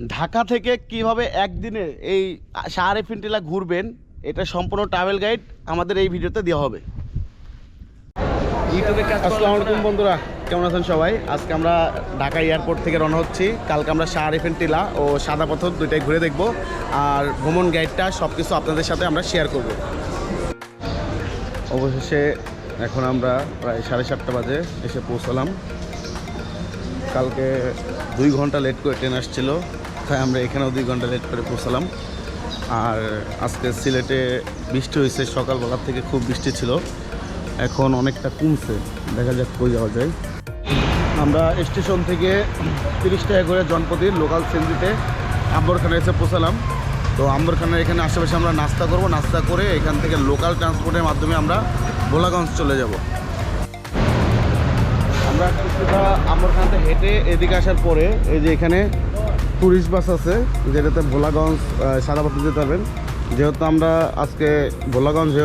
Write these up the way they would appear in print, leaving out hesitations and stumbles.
ঢাকা থেকে কিভাবে একদিনে এই শাহরেফিন টিলা ঘুরবেন এটা সম্পূর্ণ ট্রাভেল গাইড আমাদের এই ভিডিওতে দেওয়া হবে। আসসালামু আলাইকুম বন্ধুরা, কেমন আছেন সবাই? আজকে আমরা ঢাকা এয়ারপোর্ট থেকে রওনা হচ্ছি। কালকে আমরা শাহরেফিন টিলা ও সাদা পাথর দুইটাই ঘুরে দেখব, আর ভ্রমণ গাইডটা সব কিছু আপনাদের সাথে আমরা শেয়ার করব। অবশেষে এখন আমরা প্রায় 7:30 বাজে এসে পৌঁছলাম। কালকে 2 ঘন্টা লেট করে ট্রেন আসছিল, তাই আমরা এখানেও 2 ঘন্টা লেট করে পৌঁছালাম। আর আজকে সিলেটে বৃষ্টি হয়েছে, সকালবেলা থেকে খুব বৃষ্টি ছিল, এখন অনেকটা কমছে, দেখা যাক কই যাওয়া যায়। আমরা স্টেশন থেকে 30 টাকা করে জনপতির লোকাল সিএনজিতে আম্বরখানা এসে পৌঁছালাম। তো আম্বরখানার এখানে আশেপাশে আমরা নাস্তা করব, নাস্তা করে এখান থেকে লোকাল ট্রান্সপোর্টের মাধ্যমে আমরা ভোলাগঞ্জ চলে যাব। আমরা কিছুটা আম্বরখানাতে হেঁটে এদিকে আসার পরে এই যে এখানে ট্যুরিস্ট বাস আছে, যেটাতে ভোলাগঞ্জ সাদা পাথর যেতে পারবেন। যেহেতু আমরা আজকে ভোলাগঞ্জ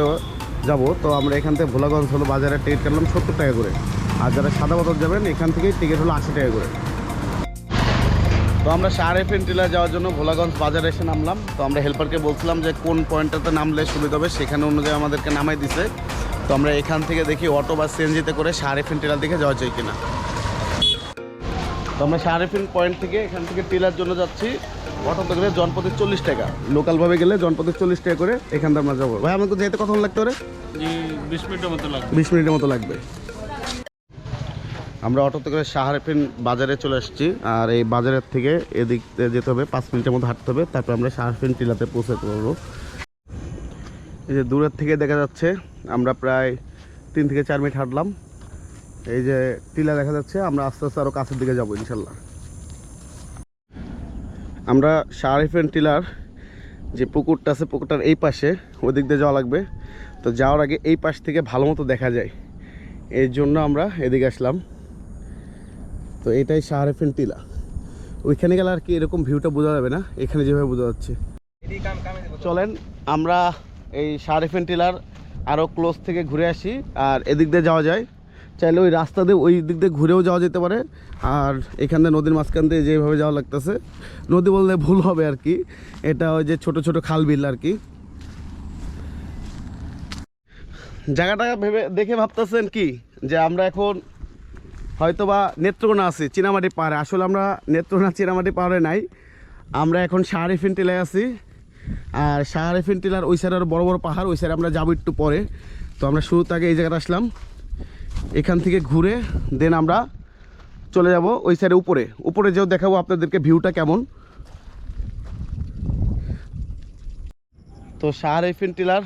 যাব, তো আমরা এখান থেকে ভোলাগঞ্জ হলো বাজারে টিকিট কাটলাম 70 টাকা করে, আর যারা সাদা পাথর যাবেন এখান থেকে টিকিট হলো 80 টাকা করে। তো আমরা শাহরেফিন টিলা যাওয়ার জন্য ভোলাগঞ্জ বাজারে এসে নামলাম। তো আমরা হেল্পারকে বলছিলাম যে কোন পয়েন্টটাতে নামলে সুবিধা হবে, সেখানে অনুযায়ী আমাদেরকে নামাই দিছে। তো আমরা এখান থেকে দেখি অটো বা সিএনজিতে করে শাহরেফিন টিলার দিকে যাওয়া যায় কিনা। তো আমরা শাহরেফিন পয়েন্ট থেকে এখান থেকে টিলার জন্য যাচ্ছি। অটোতে গেলে জনপতি 40 টাকা, লোকালভাবে গেলে জনপতি 40 টাকা করে এখান থেকে আমরা যাবো। ভাই আমাকে যেতে কতক্ষণ লাগতে পারে? 20 মিনিটের মতো লাগবে। 20 মিনিটের মতো লাগবে। আমরা অটোতে করে শাহরেফিন বাজারে চলে আসছি, আর এই বাজারের থেকে এদিক যেতে হবে 5 মিনিটের মতো হাঁটতে হবে, তারপর আমরা শাহরেফিন টিলাতে পৌঁছাতে পারবো। এই যে দূরের থেকে দেখা যাচ্ছে, আমরা প্রায় 3 থেকে 4 মিনিট হাঁটলাম। এই যে টিলা দেখা যাচ্ছে, আমরা আস্তে আস্তে আরও কাছের দিকে যাবো ইনশাল্লাহ। আমরা শাহরেফিন টিলার যে পুকুরটা আছে, পুকুরটার এই পাশে ওই দিক দিয়ে যাওয়া লাগবে। তো যাওয়ার আগে এই পাশ থেকে ভালো মতো দেখা যায়, এই জন্য আমরা এদিকে আসলাম। তো এটাই শাহরেফিন টিলা। ওইখানে গেলে আর কি এরকম ভিউটা বোঝা যাবে না, এখানে যেভাবে বোঝা যাচ্ছে। চলেন আমরা এই শাহরেফিন টিলার আরও ক্লোজ থেকে ঘুরে আসি, আর এদিক দিয়ে যাওয়া যায়। চাইলে ওই রাস্তা দিয়ে ওই দিক দিয়ে ঘুরেও যাওয়া যেতে পারে, আর এখান দিয়ে নদীর মাঝখান দিয়ে যেভাবে যাওয়া লাগতেছে, নদী বললে ভুল হবে আর কি, এটা ওই যে ছোট ছোট খাল বিল আর কি। জায়গাটা ভেবে দেখে ভাবতেছেন কি যে আমরা এখন হয়তোবা নেত্রকোনা আছি, চীনামাটি পাহাড়ে। আসলে আমরা নেত্রকোনা চীনামাটি পাহাড়ে নাই, আমরা এখন শাহরেফিন টিলায় আছি। আর শাহরেফিন টিলার ওই সাইডে আরও বড় বড় পাহাড়, ওই সাইডে আমরা যাবো একটু পরে। তো আমরা শুরুতে আগে এই জায়গাটা আসলাম, এখান থেকে ঘুরে দেন আমরা চলে যাব ওই সাইডে উপরে। উপরে যেও দেখাবো আপনাদেরকে ভিউটা কেমন। তো শাহরেফিন টিলার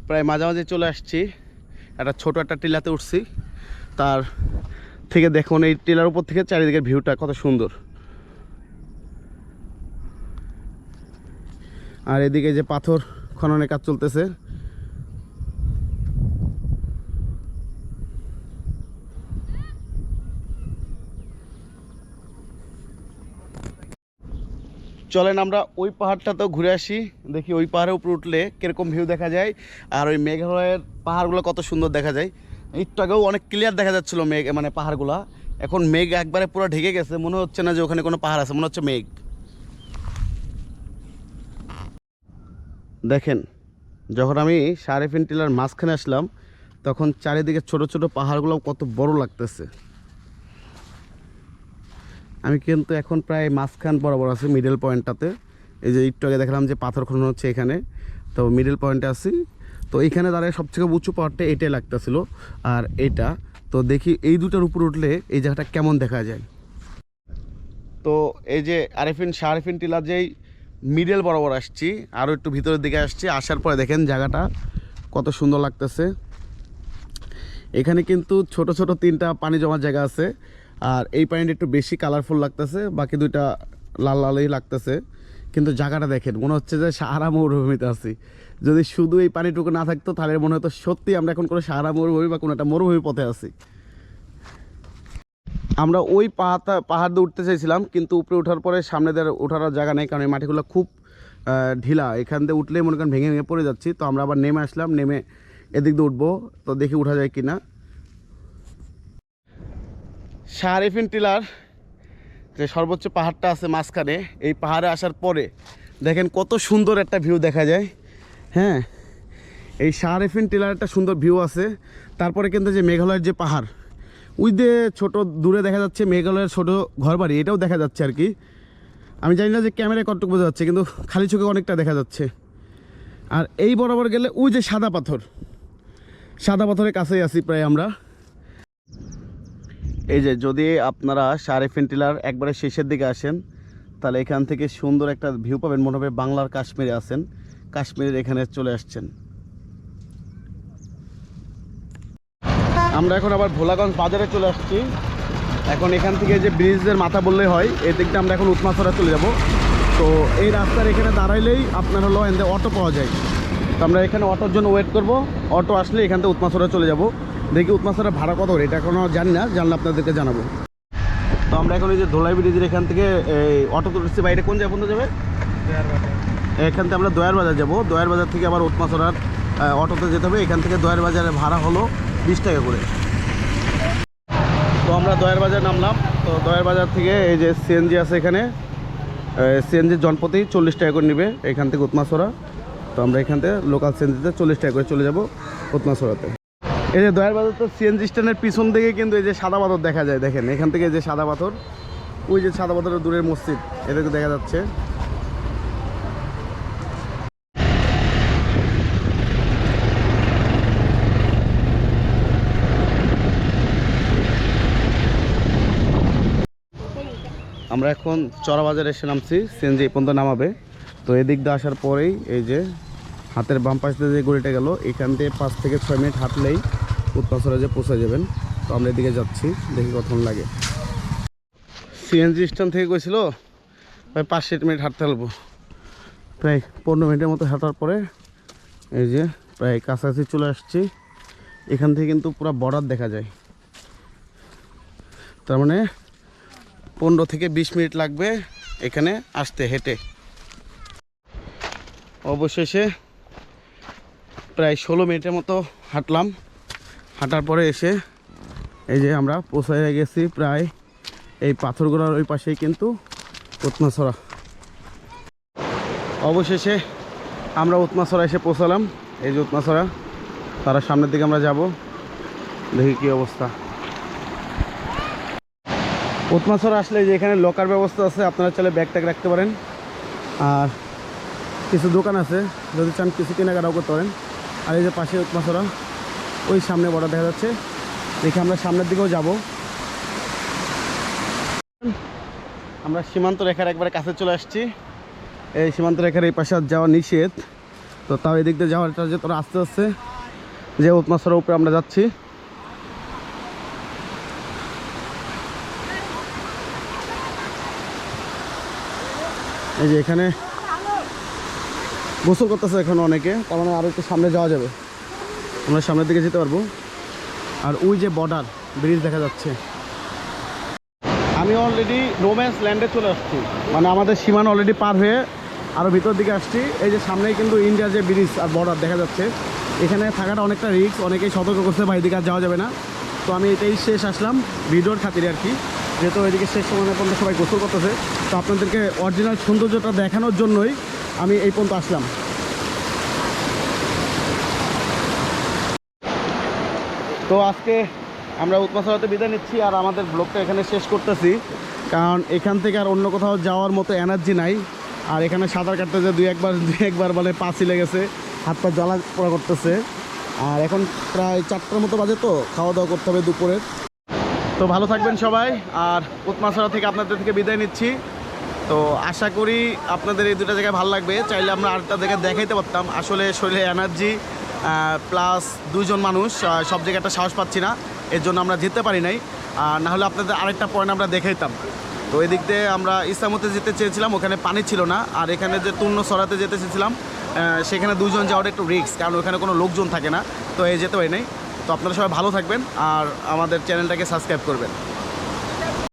প্রায় মাঝামাঝি চলে আসছি, একটা ছোট একটা টিলাতে উঠছি। তার থেকে দেখুন এই টিলার উপর থেকে চারিদিকের ভিউটা কত সুন্দর। আর এদিকে যে পাথর খননের কাজ চলতেছে। চলেন আমরা ওই পাহাড়টাতেও ঘুরে আসি, দেখি ওই পাহাড়ের উপরে উঠলে কীরকম ভিউ দেখা যায়, আর ওই মেঘালয়ের পাহাড়গুলো কত সুন্দর দেখা যায়। একটু আগেও অনেক ক্লিয়ার দেখা যাচ্ছিলো মেঘ, মানে পাহাড়গুলা। এখন মেঘ একবারে পুরো ঢেকে গেছে, মনে হচ্ছে না যে ওখানে কোনো পাহাড় আছে, মনে হচ্ছে মেঘ। দেখেন, যখন আমি শাহরেফিন টিলার মাঝখানে আসলাম, তখন চারিদিকে ছোট ছোট পাহাড়গুলো কত বড় লাগতেছে। আমি কিন্তু এখন প্রায় মাঝখান বরাবর আছি, মিডল পয়েন্টটাতে। এই যে একটু আগে দেখলাম যে পাথর খনন হচ্ছে এখানে, তো মিডল পয়েন্টে আছি। তো এইখানে দাঁড়িয়ে সবথেকে উঁচু পাহাড়টা এটাই লাগতেছিল, আর এটা। তো দেখি এই দুটার উপর উঠলে এই জায়গাটা কেমন দেখা যায়। তো এই যে শাহরেফিন টিলা যেই মিডল বরাবর আসছি, আরও একটু ভিতরের দিকে আসছি, আসার পরে দেখেন জায়গাটা কত সুন্দর লাগতেছে। এখানে কিন্তু ছোট ছোট 3টা পানি জমার জায়গা আছে, আর এই পানিটা একটু বেশি কালারফুল লাগতেছে, বাকি 2টা লাল লালই লাগতেছে। কিন্তু জায়গাটা দেখেন, মনে হচ্ছে যে সাহারা মরুভূমিতে আছি। যদি শুধু এই পানিটুকু না থাকতো তাহলে মনে হতো সত্যি আমরা এখন কোনো সাহারা মরুভূমি বা কোনো একটা মরুভূমির পথে আছি। আমরা ওই পাহাড় দিয়ে উঠতে চাইছিলাম, কিন্তু উপরে ওঠার পরে সামনে দিয়ে ওঠার জায়গা নেই, কারণ এই মাটিগুলো খুব ঢিলা, এখান দিয়ে উঠলেই মনে করেন ভেঙে ভেঙে পড়ে যাচ্ছি। তো আমরা আবার নেমে আসলাম, নেমে এদিক দিয়ে উঠবো, তো দেখি উঠা যায় কিনা। শাহরেফিন টিলার যে সর্বোচ্চ পাহাড়টা আছে মাঝখানে, এই পাহাড়ে আসার পরে দেখেন কত সুন্দর একটা ভিউ দেখা যায়। হ্যাঁ, এই শাহরেফিন টিলার একটা সুন্দর ভিউ আছে। তারপরে কিন্তু যে মেঘালয়ের যে পাহাড়, ওই যে ছোটো দূরে দেখা যাচ্ছে মেঘালয়ের ছোটো ঘরবাড়ি, এটাও দেখা যাচ্ছে আর কি। আমি জানি না যে ক্যামেরায় কতটুকু বোঝা যাচ্ছে, কিন্তু খালি চোখে অনেকটা দেখা যাচ্ছে। আর এই বরাবর গেলে ওই যে সাদা পাথরের কাছেই আছি প্রায় আমরা। এই যে যদি আপনারা শাহরেফিন টিলার একবারে শেষের দিকে আসেন, তাহলে এখান থেকে সুন্দর একটা ভিউ পাবেন, মনে হবে বাংলার কাশ্মীরে আছেন, কাশ্মীরের এখানে চলে আসছেন। আমরা এখন আবার ভোলাগঞ্জ বাজারে চলে আসছি। এখন এখান থেকে যে ব্রিজের মাথা বললেই হয়, এই দিকটা আমরা এখন উৎমাছড়া চলে যাব। তো এই রাস্তার এখানে দাঁড়াইলেই আপনার হলো এখান অটো পাওয়া যায়। তো আমরা এখানে অটোর জন্য ওয়েট করব। অটো আসলে এখান থেকে উৎমাছড়া চলে যাব। দেখি উৎমাছড়া ভাড়া কত, এটা এখনও জানি না, জানলে আপনাদেরকে জানাবো। তো আমরা এখন এই যে ধোলাই ব্রিজের এখান থেকে এই অটো তুলছি। বাইরে কোন জায়গা পর্যন্ত যাবে? এখান থেকে আমরা দয়ার বাজার যাবো। দয়ার বাজার থেকে আবার উৎমাছড়ার অটোতে যেতে হবে। এখান থেকে দয়ার বাজারের ভাড়া হলো 20 টাকা করে। তো আমরা দয়ার বাজার নামলাম। তো দয়ার বাজার থেকে এই যে সিএনজি আছে, এখানে সিএনজি জনপ্রতি 40 টাকা করে নেবে এখান থেকে উৎমাছড়া। তো আমরা এখান থেকে লোকাল সিএনজিতে 40 টাকা করে চলে যাব উৎমাছড়াতে। এই যে দয়ার বাজার তো সিএনজি স্ট্যান্ডের পিছন দিকে কিন্তু এই যে সাদা পাথর দেখা যায়, দেখেন এখান থেকে যে সাদা পাথর, ওই যে সাদা পাথরের দূরের মসজিদ এদেরকে দেখা যাচ্ছে। আমরা এখন চড়া বাজারে এসে নামছি, সিএনজি এই পর্যন্ত নামাবে। তো এদিক দিয়ে আসার পরেই এই যে হাতের বাম পাশে যে গড়িটা গেল, এখান থেকে 5 থেকে 6 মিনিট হাঁটলেই উৎমাছড়া যে পৌঁছে যাবেন। তো আমরা এদিকে যাচ্ছি, দেখি কতক্ষণ লাগে। সিএনজি স্ট্যান্ড থেকে গেছিলো প্রায় 5-7 মিনিট হাঁটতে পারবো। প্রায় 15 মিনিটের মতো হাঁটার পরে এই যে প্রায় কাছাকাছি চলে আসছি। এখান থেকে কিন্তু পুরো বর্ডার দেখা যায়। তার মানে 15 থেকে 20 মিনিট লাগবে এখানে আসতে হেঁটে। অবশেষে প্রায় 16 মিনিটের মতো হাঁটলাম। হাঁটার পরে এসে এই যে আমরা পৌঁছে গেছি প্রায় এই পাথরগোড়ার ওই পাশেই কিন্তু উৎমাছড়া। অবশেষে আমরা উৎমাছড়া এসে পৌঁছালাম। এই যে উৎমাছড়া, তার সামনের দিকে আমরা যাব, দেখি কী অবস্থা। উৎমাছড়া আসলে যে এখানে লকার ব্যবস্থা আছে, আপনারা চাইলে ব্যাগ ট্যাগ রাখতে পারেন। আর কিছু দোকান আছে, যদি চান কিছু কেনাকাটাও করতে পারেন। আর এই যে পাশে উৎমাছড়া, ওই সামনে বড় দেখা যাচ্ছে, দেখে আমরা সামনের দিকেও যাব। আমরা সীমান্ত রেখার একবারে কাছে চলে আসছি। এই সীমান্ত রেখার এই পাশে যাওয়া নিষেধ, তো তাও এদিক দিয়ে যাওয়ার যে তোরা আস্তে আস্তে যে উৎমাছড়ার উপরে আমরা যাচ্ছি। এই যে এখানে গোসল করতেছে এখন অনেকে, তার মানে আরও একটু সামনে যাওয়া যাবে, আমরা সামনের দিকে যেতে পারবো। আর ওই যে বর্ডার ব্রিজ দেখা যাচ্ছে। আমি অলরেডি রোম্যান্স ল্যান্ডে চলে আসছি, মানে আমাদের সীমানা অলরেডি পার হয়ে আরও ভিতর দিকে আসছি। এই যে সামনেই কিন্তু ইন্ডিয়ার যে ব্রিজ আর বর্ডার দেখা যাচ্ছে। এখানে থাকাটা অনেকটা রিস্ক, অনেকেই সতর্ক করছে ভাই দিকে আর যাওয়া যাবে না। তো আমি এটাই শেষ আসলাম ভিডিওর খাতিরে আর কি, যেহেতু এদিকে শেষ সময় পর্যন্ত সবাই গোসল করতেছে। তো আপনাদেরকে অরিজিনাল সৌন্দর্যটা দেখানোর জন্যই আমি এই পর্যন্ত আসলাম। তো আজকে আমরা উৎমাছড়াতে বিদায় নিচ্ছি, আর আমাদের ব্লগটা এখানে শেষ করতেছি, কারণ এখান থেকে আর অন্য কোথাও যাওয়ার মতো এনার্জি নাই। আর এখানে সাঁতার কাটতে যে দুই একবার মানে পা ছিলে গেছে, হাত পা জ্বালা পোড়া করতেছে। আর এখন প্রায় 4টার মতো বাজে, তো খাওয়া দাওয়া করতে হবে দুপুরের। তো ভালো থাকবেন সবাই, আর উৎমাছড়া থেকে আপনাদের থেকে বিদায় নিচ্ছি। তো আশা করি আপনাদের এই দুটো জায়গায় ভালো লাগবে। চাইলে আমরা আরেকটা জায়গায় দেখাইতে পারতাম, আসলে শরীরে এনার্জি প্লাস 2 জন মানুষ, সব জায়গাটা সাহস পাচ্ছি না, এর জন্য আমরা যেতে পারি নাই। না হলে আপনাদের আরেকটা পয়েন্ট আমরা দেখাইতাম। তো এদিক দিয়ে আমরা ইসলামতে যেতে চেয়েছিলাম, ওখানে পানি ছিল না। আর এখানে যে তুন্নসরাতে যেতে চেয়েছিলাম, সেখানে 2 জন যাওয়াটা একটু রিস্ক, কারণ ওখানে কোনো লোকজন থাকে না, তো এই যেতে পারি নাই। তো আপনারা সবাই ভালো থাকবেন, আর আমাদের চ্যানেলটাকে সাবস্ক্রাইব করবেন।